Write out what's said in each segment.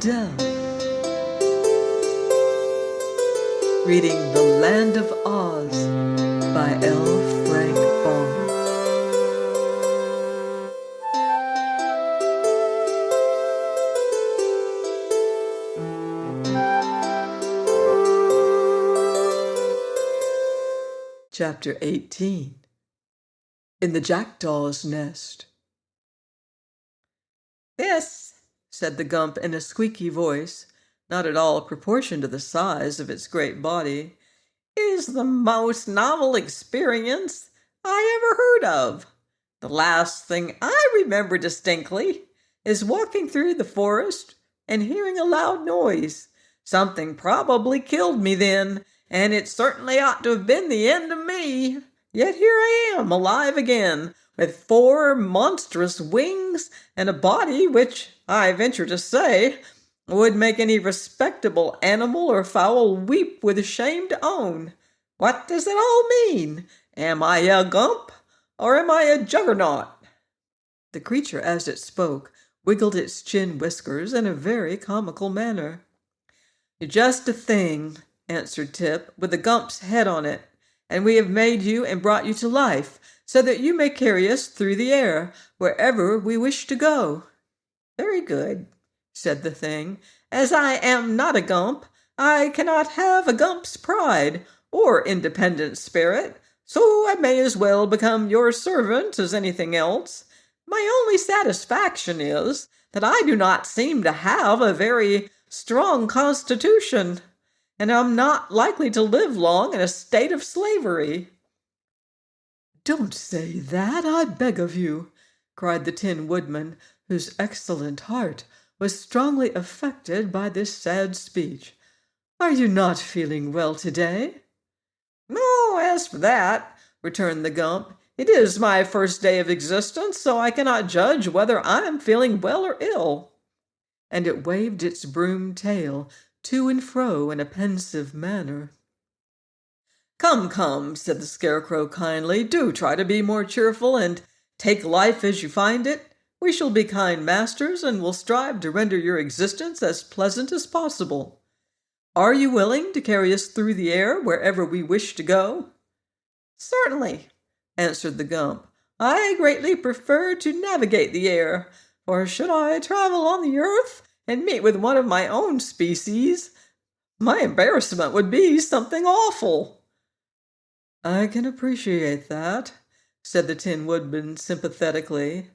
Adele, reading The Land of Oz by L. Frank Baum. Chapter 18. In the Jackdaw's Nest. "This," said the Gump in a squeaky voice, not at all proportioned to the size of its great body, "is the most novel experience I ever heard of. The last thing I remember distinctly is walking through the forest and hearing a loud noise. Something probably killed me then, and it certainly ought to have been the end of me. Yet here I am, alive again, with 4 monstrous wings and a body which, I venture to say, would make any respectable animal or fowl weep with shame to own. What does it all mean? Am I a Gump, or am I a Juggernaut?" The creature, as it spoke, wiggled its chin whiskers in a very comical manner. "You're just a thing," answered Tip, "with a Gump's head on it, and we have made you and brought you to life, so that you may carry us through the air, wherever we wish to go." "Very good," said the thing. "As I am not a Gump, I cannot have a Gump's pride or independent spirit, so I may as well become your servant as anything else. My only satisfaction is that I do not seem to have a very strong constitution, and am not likely to live long in a state of slavery." "Don't say that, I beg of you," cried the Tin Woodman, whose excellent heart was strongly affected by this sad speech. "Are you not feeling well today?" "No, as for that," returned the Gump, "it is my first day of existence, so I cannot judge whether I am feeling well or ill." And it waved its broom tail to and fro in a pensive manner. "Come, come," said the Scarecrow kindly, "do try to be more cheerful and take life as you find it. We shall be kind masters and will strive to render your existence as pleasant as possible. Are you willing to carry us through the air wherever we wish to go?" "Certainly," answered the Gump. "I greatly prefer to navigate the air, for should I travel on the earth and meet with one of my own species, my embarrassment would be something awful." "I can appreciate that," said the Tin Woodman sympathetically.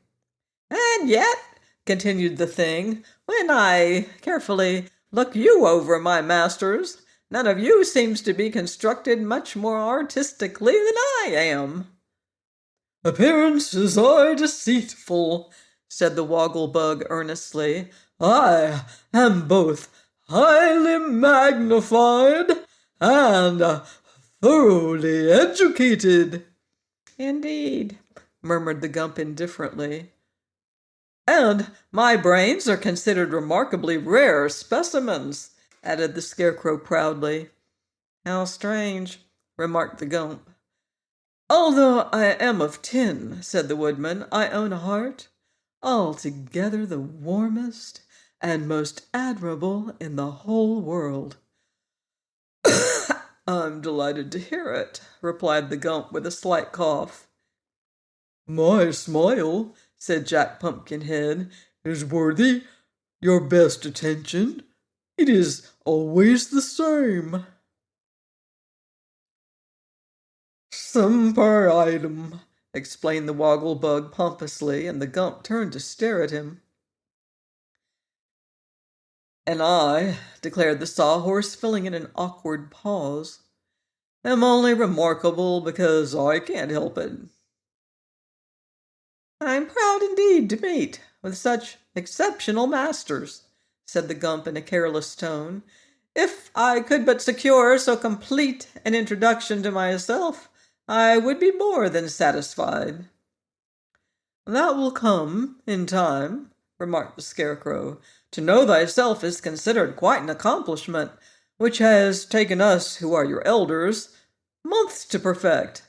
"And yet," continued the thing, "when I carefully look you over, my masters, none of you seems to be constructed much more artistically than I am." "Appearances are deceitful," said the Woggle-Bug earnestly. "I am both highly magnified and thoroughly educated." "Indeed," murmured the Gump indifferently. "And my brains are considered remarkably rare specimens," added the Scarecrow proudly. "How strange," remarked the Gump. "Although I am of tin," said the Woodman, "I own a heart altogether the warmest and most admirable in the whole world." "I'm delighted to hear it," replied the Gump with a slight cough. "My smile," said Jack Pumpkinhead, "is worthy your best attention. It is always the same." "Semper idem," explained the Woggle-Bug pompously, and the Gump turned to stare at him. "And I," declared the Sawhorse, filling in an awkward pause, "am only remarkable because I can't help it." "I'm proud indeed to meet with such exceptional masters," said the Gump in a careless tone. "If I could but secure so complete an introduction to myself, I would be more than satisfied." "That will come in time," remarked the Scarecrow. "To know thyself is considered quite an accomplishment, which has taken us, who are your elders, months to perfect.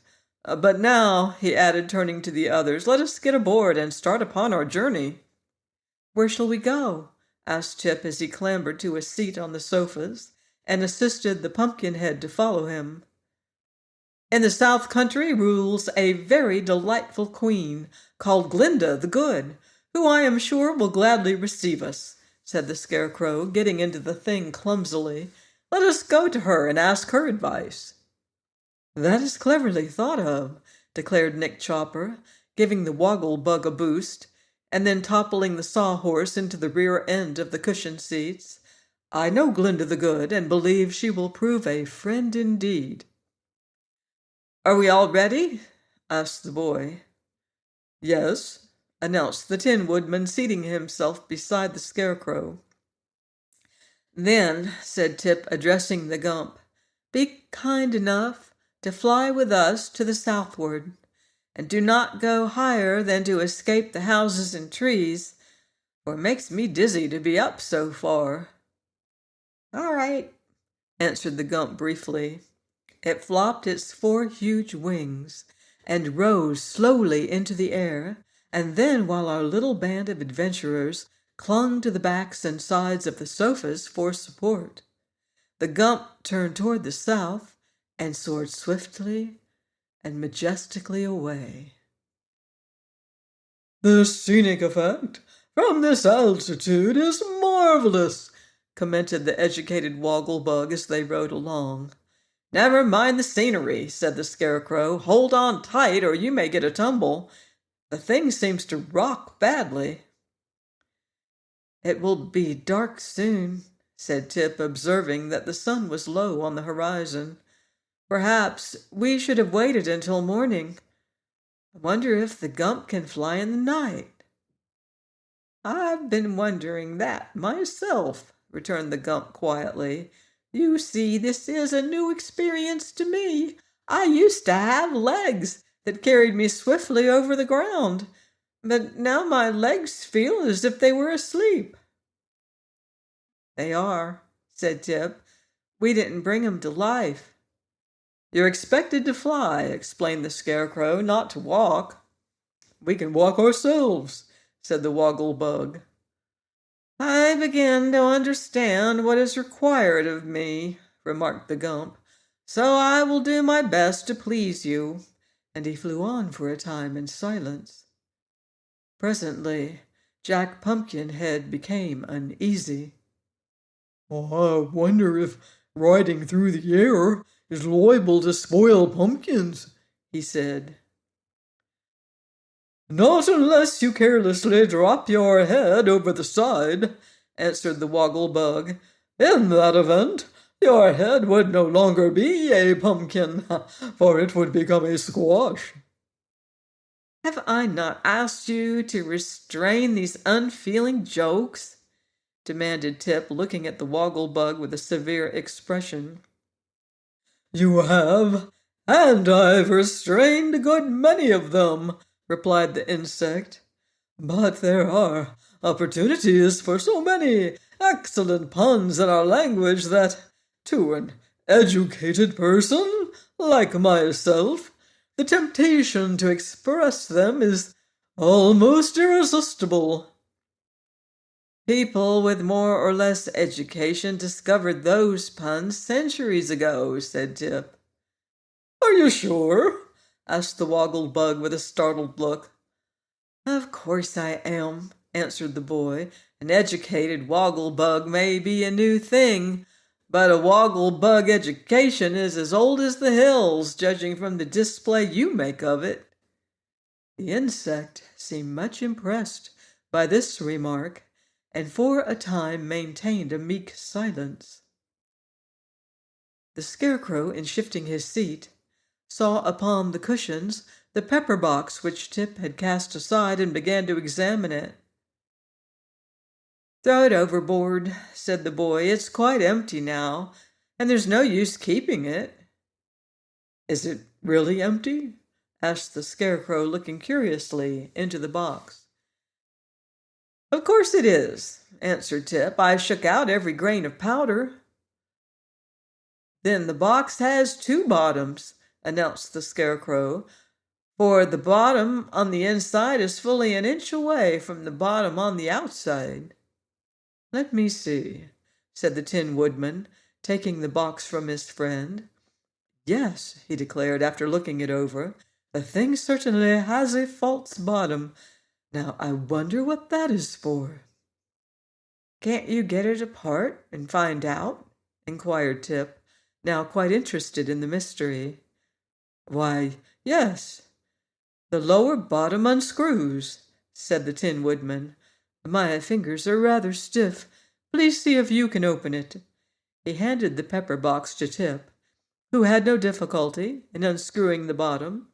But now," he added, turning to the others, "let us get aboard and start upon our journey." "Where shall we go?" asked Tip as he clambered to a seat on the sofas and assisted the Pumpkinhead to follow him. In the South Country rules a very delightful queen called Glinda the Good, who I am sure will gladly receive us, said the Scarecrow, getting into the thing clumsily. Let us go to her and ask her advice. That is cleverly thought of, declared Nick Chopper, giving the Woggle Bug a boost, and then toppling the Sawhorse into the rear end of the cushioned seats. I know Glinda the Good, and believe she will prove a friend indeed. Are we all ready? Asked the boy. Yes, announced the Tin Woodman, seating himself beside the Scarecrow. Then, said Tip, addressing the Gump, be kind enough to fly with us to the southward, and do not go higher than to escape the houses and trees, for it makes me dizzy to be up so far. All right, answered the Gump briefly. It flopped its 4 huge wings and rose slowly into the air, and then, while our little band of adventurers clung to the backs and sides of the sofas for support, the Gump turned toward the south and soared swiftly and majestically away. The scenic effect from this altitude is marvelous, commented the educated Wogglebug as they rode along. Never mind the scenery, said the Scarecrow. Hold on tight or you may get a tumble. The thing seems to rock badly. It will be dark soon, said Tip, observing that the sun was low on the horizon. Perhaps we should have waited until morning. I wonder if the Gump can fly in the night. I've been wondering that myself, returned the Gump quietly. You see, this is a new experience to me. I used to have legs that carried me swiftly over the ground, but now my legs feel as if they were asleep. They are, said Tip. We didn't bring 'em to life. You're expected to fly, explained the Scarecrow, not to walk. We can walk ourselves, said the Woggle-Bug. I begin to understand what is required of me, remarked the Gump, so I will do my best to please you, and he flew on for a time in silence. Presently, Jack Pumpkinhead became uneasy. I wonder if riding through the air is liable to spoil pumpkins, he said. Not unless you carelessly drop your head over the side, answered the Woggle-Bug. In that event, your head would no longer be a pumpkin, for it would become a squash. Have I not asked you to restrain these unfeeling jokes? Demanded Tip, looking at the Woggle-Bug with a severe expression. You have, and I've restrained a good many of them, replied the insect. But there are opportunities for so many excellent puns in our language that, to an educated person like myself, the temptation to express them is almost irresistible. People with more or less education discovered those puns centuries ago, said Tip. Are you sure? Asked the Woggle-Bug with a startled look. Of course I am, answered the boy. An educated Woggle-Bug may be a new thing, but a Woggle-Bug education is as old as the hills, judging from the display you make of it. The insect seemed much impressed by this remark, and for a time maintained a meek silence. The Scarecrow, in shifting his seat, saw upon the cushions the pepper-box which Tip had cast aside and began to examine it. Throw it overboard, said the boy. It's quite empty now, and there's no use keeping it. Is it really empty? Asked the Scarecrow, looking curiously into the box. Of course it is, answered Tip. I shook out every grain of powder. Then the box has 2 bottoms, announced the Scarecrow, for the bottom on the inside is fully an inch away from the bottom on the outside. "Let me see," said the Tin Woodman, taking the box from his friend. "Yes," he declared after looking it over, "the thing certainly has a false bottom. Now I wonder what that is for." "Can't you get it apart and find out?" inquired Tip, now quite interested in the mystery. "Why, yes. The lower bottom unscrews," said the Tin Woodman. "My fingers are rather stiff. Please see if you can open it." He handed the pepper box to Tip, who had no difficulty in unscrewing the bottom,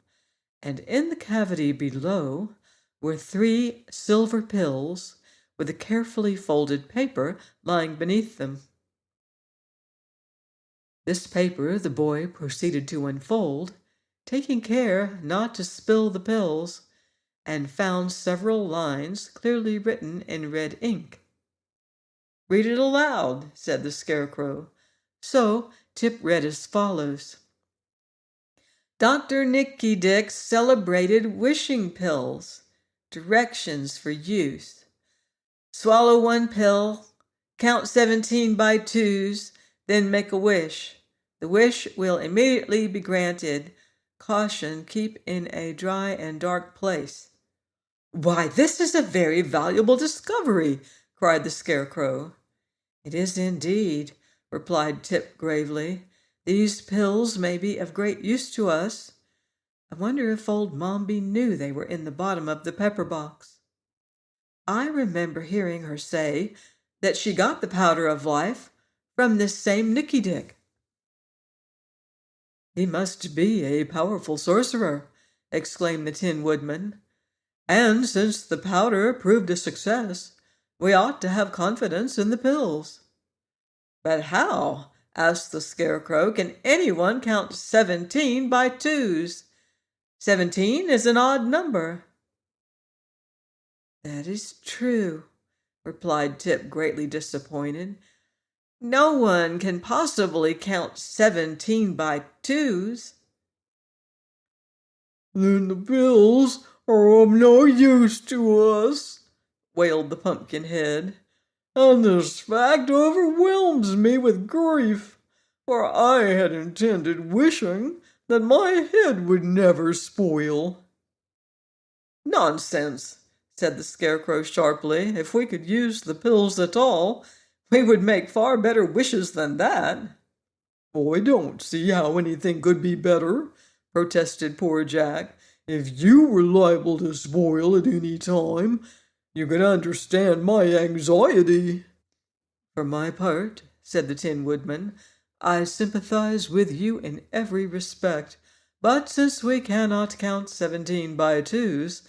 and in the cavity below were 3 silver pills with a carefully folded paper lying beneath them. This paper the boy proceeded to unfold, taking care not to spill the pills, and found several lines clearly written in red ink. "Read it aloud," said the Scarecrow. So Tip read as follows: "Dr. Nicky Dick's celebrated wishing pills. Directions for use. Swallow 1 pill, count 17 by twos, then make a wish. The wish will immediately be granted. Caution, keep in a dry and dark place." "Why, this is a very valuable discovery," cried the Scarecrow. "It is indeed," replied Tip gravely. "These pills may be of great use to us. I wonder if old Mombi knew they were in the bottom of the pepper box. I remember hearing her say that she got the powder of life from this same Nicky Dick." "He must be a powerful sorcerer," exclaimed the Tin Woodman. "And since the powder proved a success, we ought to have confidence in the pills." "But how," asked the Scarecrow, "can anyone count 17 by twos? 17 is an odd number." "That is true," replied Tip, greatly disappointed. "No one can possibly count 17 by twos." "Then the pills are of no use to us," wailed the Pumpkinhead. "And this fact overwhelms me with grief, for I had intended wishing that my head would never spoil." "Nonsense," said the Scarecrow sharply. "If we could use the pills at all, we would make far better wishes than that." "I don't see how anything could be better," protested poor Jack. "If you were liable to spoil at any time, you can understand my anxiety." "For my part," said the Tin Woodman, "I sympathize with you in every respect, but since we cannot count 17 by twos,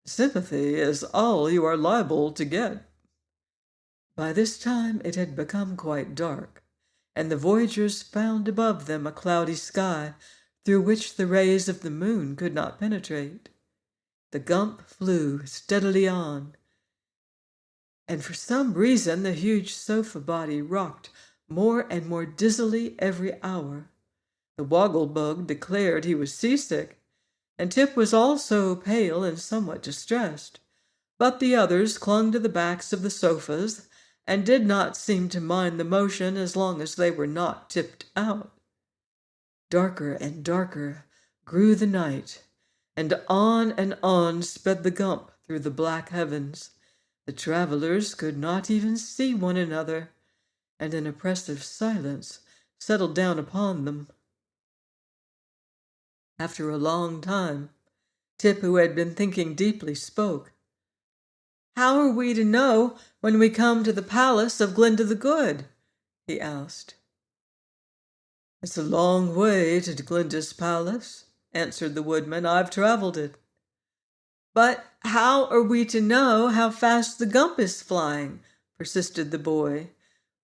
sympathy is all you are liable to get." By this time it had become quite dark, and the voyagers found above them a cloudy sky through which the rays of the moon could not penetrate. The Gump flew steadily on, and for some reason the huge sofa body rocked more and more dizzily every hour. The Woggle-Bug declared he was seasick, and Tip was also pale and somewhat distressed, but the others clung to the backs of the sofas and did not seem to mind the motion as long as they were not tipped out. Darker and darker grew the night, and on sped the Gump through the black heavens. The travelers could not even see one another, and an oppressive silence settled down upon them. After a long time, Tip, who had been thinking deeply, spoke. "How are we to know when we come to the palace of Glinda the Good?" he asked. "It's a long way to Glinda's palace," answered the Woodman. "I've traveled it." "But how are we to know how fast the Gump is flying?" persisted the boy.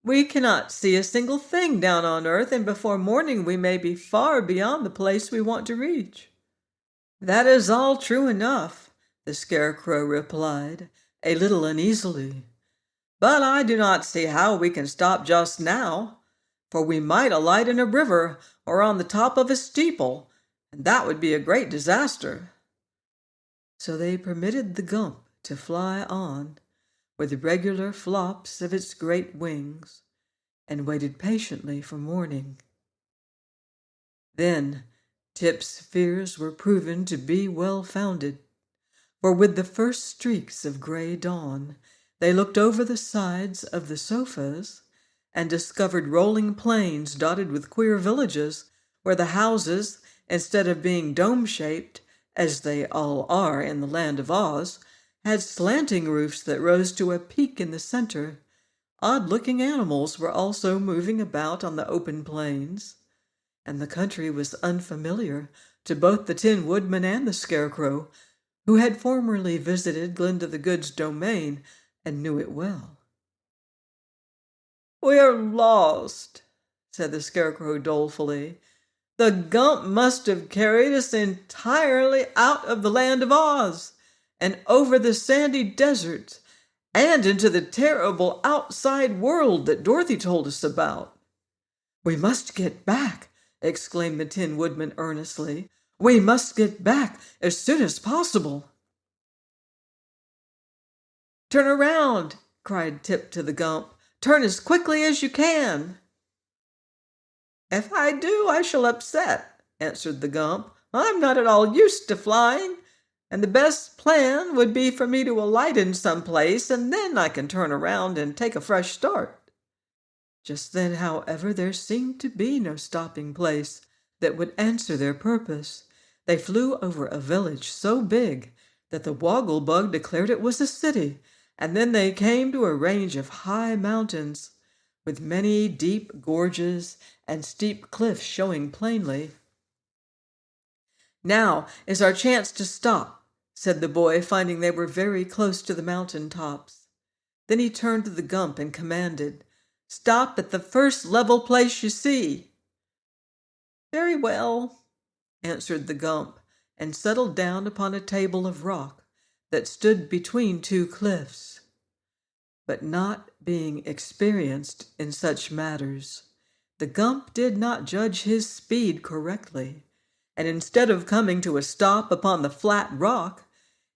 "We cannot see a single thing down on earth, and before morning we may be far beyond the place we want to reach." "That is all true enough," the Scarecrow replied, a little uneasily. "But I do not see how we can stop just now, for we might alight in a river or on the top of a steeple, and that would be a great disaster." So they permitted the Gump to fly on, with regular flops of its great wings, and waited patiently for morning. Then Tip's fears were proven to be well-founded, for with the first streaks of gray dawn, they looked over the sides of the sofas and discovered rolling plains dotted with queer villages where the houses, instead of being dome-shaped, as they all are in the land of Oz, had slanting roofs that rose to a peak in the center. Odd-looking animals were also moving about on the open plains, and the country was unfamiliar to both the Tin Woodman and the Scarecrow, who had formerly visited Glinda the Good's domain and knew it well. "We're lost," said the Scarecrow dolefully. "The Gump must have carried us entirely out of the land of Oz, and over the sandy deserts, and into the terrible outside world that Dorothy told us about." "We must get back," exclaimed the Tin Woodman earnestly. "We must get back as soon as possible." "Turn around," cried Tip to the Gump. "Turn as quickly as you can." "If I do, I shall upset," answered the Gump. "I'm not at all used to flying, and the best plan would be for me to alight in some place, and then I can turn around and take a fresh start." Just then, however, there seemed to be no stopping place that would answer their purpose. They flew over a village so big that the Woggle-Bug declared it was a city, and then they came to a range of high mountains, with many deep gorges and steep cliffs showing plainly. "Now is our chance to stop," said the boy, finding they were very close to the mountain tops. Then he turned to the Gump and commanded, "Stop at the first level place you see." "Very well," answered the Gump, and settled down upon a table of rock that stood between two cliffs. But not being experienced in such matters, the Gump did not judge his speed correctly, and instead of coming to a stop upon the flat rock,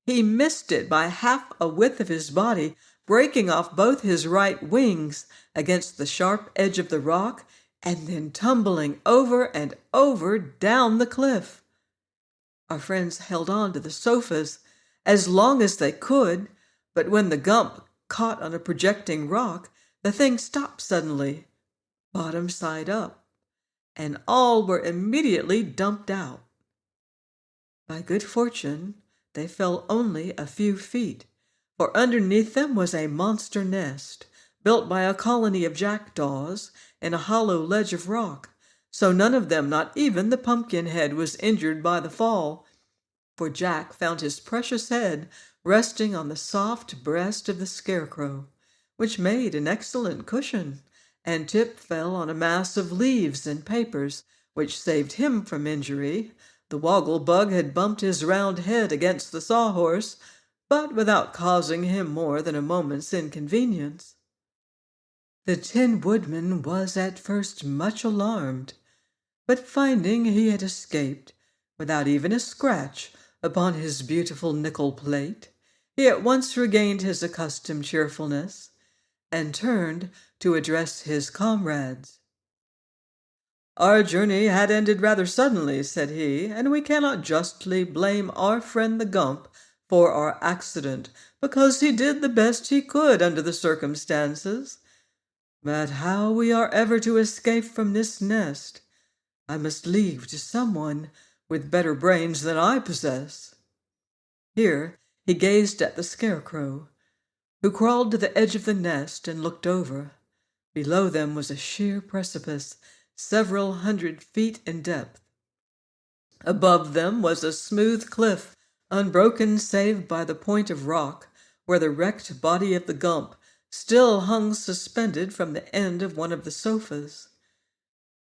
he missed it by half a width of his body, breaking off both his right wings against the sharp edge of the rock, and then tumbling over and over down the cliff. Our friends held on to the sofas as long as they could, but when the Gump caught on a projecting rock, the thing stopped suddenly, bottom side up, and all were immediately dumped out. By good fortune, they fell only a few feet, for underneath them was a monster nest, built by a colony of jackdaws in a hollow ledge of rock, so none of them, not even the Pumpkinhead, was injured by the fall, for Jack found his precious head resting on the soft breast of the Scarecrow, which made an excellent cushion, and Tip fell on a mass of leaves and papers, which saved him from injury. The Woggle-Bug had bumped his round head against the sawhorse, but without causing him more than a moment's inconvenience. The Tin Woodman was at first much alarmed, but finding he had escaped without even a scratch upon his beautiful nickel plate, he at once regained his accustomed cheerfulness and turned to address his comrades. "Our journey had ended rather suddenly," said he, "and we cannot justly blame our friend the Gump for our accident, because he did the best he could under the circumstances. But how we are ever to escape from this nest, I must leave to someone with better brains than I possess." Here he gazed at the Scarecrow, who crawled to the edge of the nest and looked over. Below them was a sheer precipice, several 100 feet in depth. Above them was a smooth cliff, unbroken save by the point of rock, where the wrecked body of the Gump still hung suspended from the end of one of the sofas.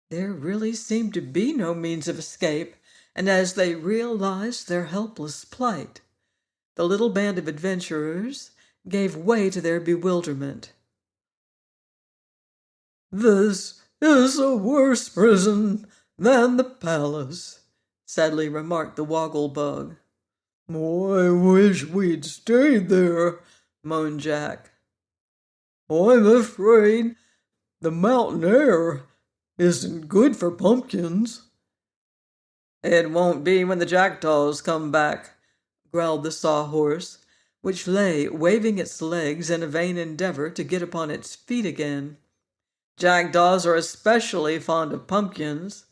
There really seemed to be no means of escape, and as they realized their helpless plight, the little band of adventurers gave way to their bewilderment. "This is a worse prison than the palace," sadly remarked the Woggle-Bug. "I wish we'd stayed there," moaned Jack. I'm afraid the mountain air isn't good for pumpkins. It won't be when the jackdaws come back, growled the sawhorse, which lay waving its legs in a vain endeavor to get upon its feet again. Jackdaws are especially fond of pumpkins.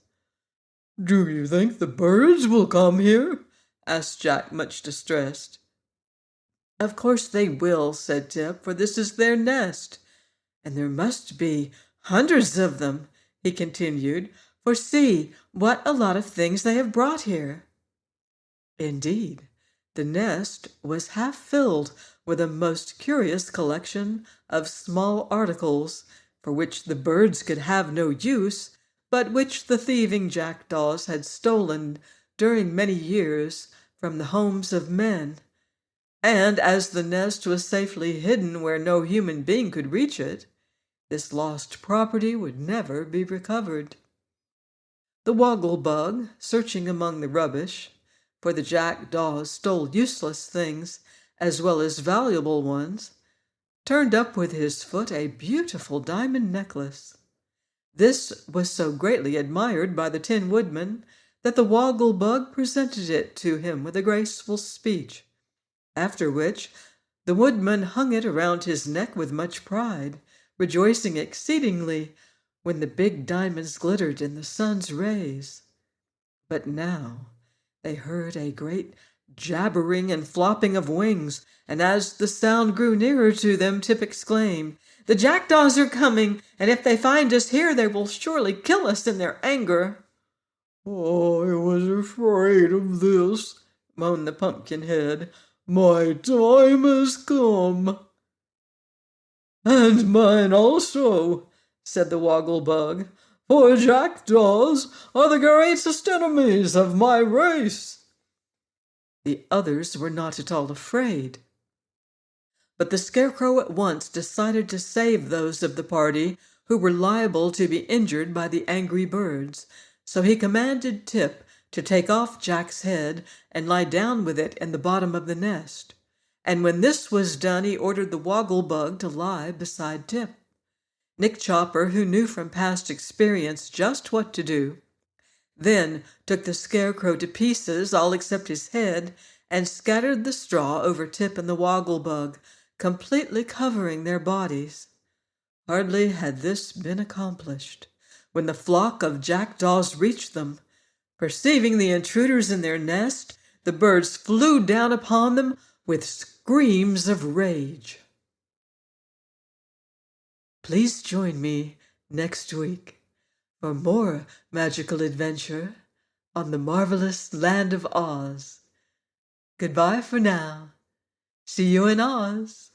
Do you think the birds will come here? Asked Jack, much distressed. Of course they will, said Tip, for this is their nest. And there must be hundreds of them, he continued, for see what a lot of things they have brought here. Indeed, the nest was half filled with a most curious collection of small articles for which the birds could have no use, but which the thieving jackdaws had stolen during many years from the homes of men. And as the nest was safely hidden where no human being could reach it, this lost property would never be recovered. The woggle-bug, searching among the rubbish, for the jackdaws stole useless things as well as valuable ones, turned up with his foot a beautiful diamond necklace. This was so greatly admired by the Tin Woodman that the woggle-bug presented it to him with a graceful speech, after which the woodman hung it around his neck with much pride, rejoicing exceedingly when the big diamonds glittered in the sun's rays. But now they heard a great jabbering and flopping of wings, and as the sound grew nearer to them, Tip exclaimed, "The jackdaws are coming, and if they find us here, they will surely kill us in their anger." "I was afraid of this," moaned the Pumpkinhead. "My time has come." "And mine also," said the Woggle-Bug, "for jackdaws are the greatest enemies of my race." The others were not at all afraid. But the Scarecrow at once decided to save those of the party who were liable to be injured by the angry birds, so he commanded Tip to take off Jack's head and lie down with it in the bottom of the nest. And when this was done, he ordered the Woggle-Bug to lie beside Tip. Nick Chopper, who knew from past experience just what to do, then took the Scarecrow to pieces, all except his head, and scattered the straw over Tip and the Woggle-Bug, completely covering their bodies. Hardly had this been accomplished when the flock of jackdaws reached them. Perceiving the intruders in their nest, the birds flew down upon them with screams of rage. Please join me next week for more magical adventure on the marvelous land of Oz. Goodbye for now. See you in Oz.